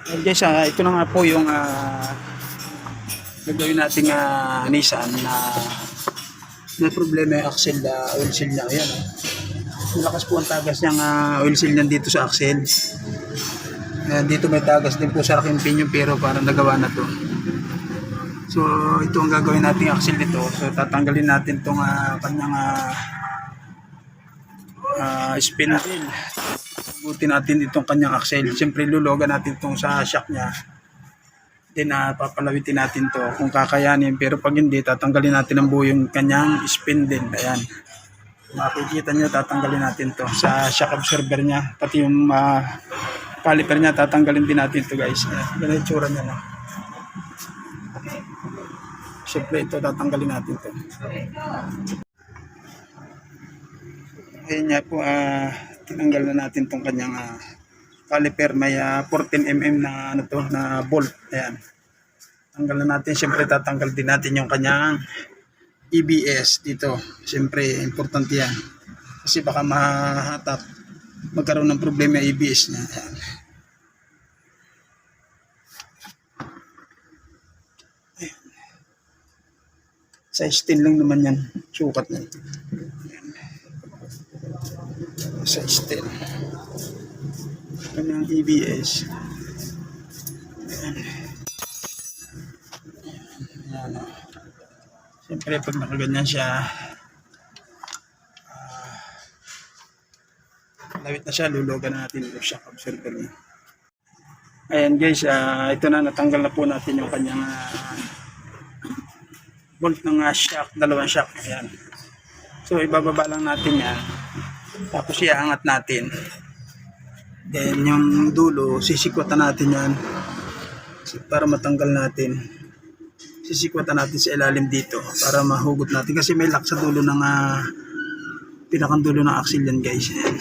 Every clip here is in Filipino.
And guys, ito na nga po yung gagawin nating Nissan na may problema yung axle, oil seal niya. Ayan, malakas po ang tagas niyang oil seal niyan dito sa axle. Ayan, dito may tagas din po sa aking pinion pero parang nagawa na to. So ito ang gagawin nating axle nito. So tatanggalin natin tong kanyang spin wheel. Buti natin itong kanyang axle. Siyempre lulugan natin itong sa shock niya. Then papalawitin natin to kung kakayanin. Pero pag hindi, tatanggalin natin ang buo yung kanyang spin din. Ayan. Makikita nyo, tatanggalin natin to sa shock absorber niya. Pati yung caliper niya, tatanggalin din natin to guys. Ganun yung tsura niya. Siyempre ito, tatanggalin natin to. Ayan nga po, tinanggal na natin tong kanyang caliper. May 14mm na ano to, na bolt. Ayan. Tanggal na natin. Siyempre tatanggal din natin yung kanyang EBS dito. Siyempre importante yan. Kasi baka mahatap, magkaroon ng problema yung EBS niya. Ayan. Ayan. Size 10 lang naman yan. Sukat na. Size 10. Kanyang EBS. Ayan. Ayan. Siyempre pag nakaganyan siya, lawit na siya, lulugan na natin yung shock absorber niya. Ayan guys, ito na, natanggal na po natin yung kanyang bolt ng shock, dalawang shock. Ayan. So ibababa lang natin yan. Tapos iaangat natin. Then yung dulo, sisikwatan natin yan para matanggal natin. Sisikwatan natin sa ilalim dito para mahugot natin. Kasi may lock sa dulo ng pinakang dulo ng axle yan guys. Ayan.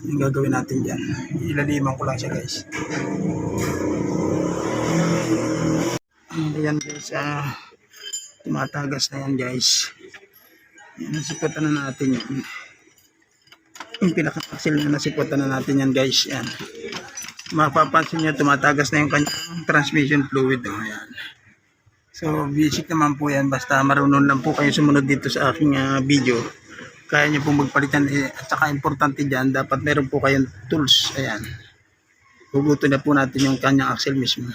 Yung gagawin natin dyan. Ilaliman ko lang siya guys. Ayan guys. Tumatagas na yan guys. Ayan, nasikwatan na natin yan. Yung pinaka-axle na nasikwatan na natin yan guys. Yan. Mapapansin nyo, tumatagas na yung kanyang transmission fluid. Ayan. So basic naman po yan. Basta marunong lang po kayo sumunod dito sa aking video. Kaya nyo pong magpalitan. At saka importante dyan, dapat meron po kayong tools. Ayan. Hugutin na po natin yung kanyang axle mismo.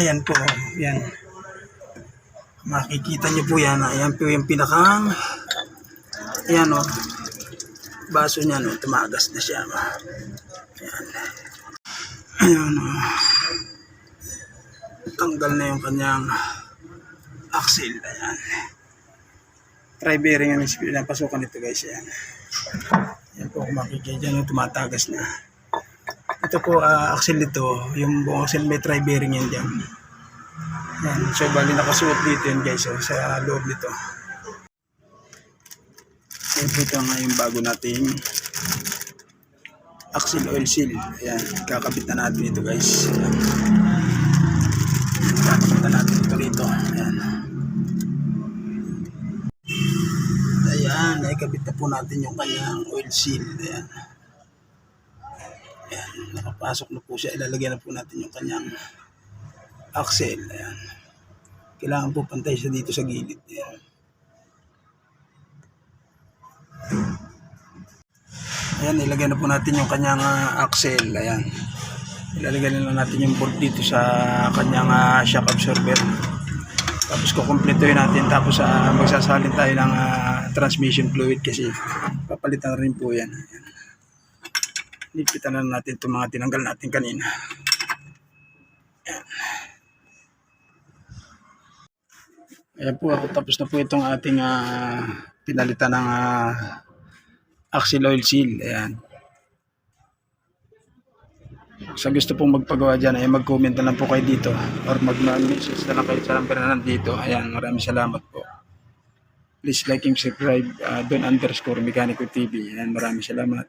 Ayan po. Yan. Makikita nyo po yan. Ayan po yung pinakang. Ayan o. Baso niya, no, tumagas na siya. Ayan. Ayan, tanggal na yung kanyang axle. Ayan. Try bearing ang pasukan nito guys. Ayan. Ayan po, kung makikita dyan, tumatagas na. Ito po, axle nito, yung buong axle may try bearing yan dyan. Ayan. So, bali nakasuot dito yun guys, sa loob nito. Ito nga yung bago nating axle oil seal. Ayan, kakabit na natin ito guys. Ayan. Kakabit na natin ito rito. Ayan. Ayan, naikabit na po natin yung kanyang oil seal. Ayan. Ayan, nakapasok na po siya. Ilalagyan na po natin yung kanyang axle. Ayan. Kailangan po pantay siya dito sa gilid. Ayan. Ayan, ilagay na po natin yung kanyang axle. Ayan. Ilalagay na lang natin yung bolt dito sa kanyang shock absorber. Tapos kukumpletuhin natin. Tapos magsasalin tayo ng transmission fluid kasi papalitan rin po yan. Ayan. Lipitan na natin itong mga tinanggal natin kanina. Ayan. Ayan po, tapos na po itong ating pinalitan ng axle oil seal. Ayan. Sa gusto pong magpagawa dyan ay mag-comment na lang po kayo dito or mag-message na lang kayo sa number na nandito. Ayan, maraming salamat po. Please like and subscribe Don_Mechanico TV. Ayan, maraming salamat.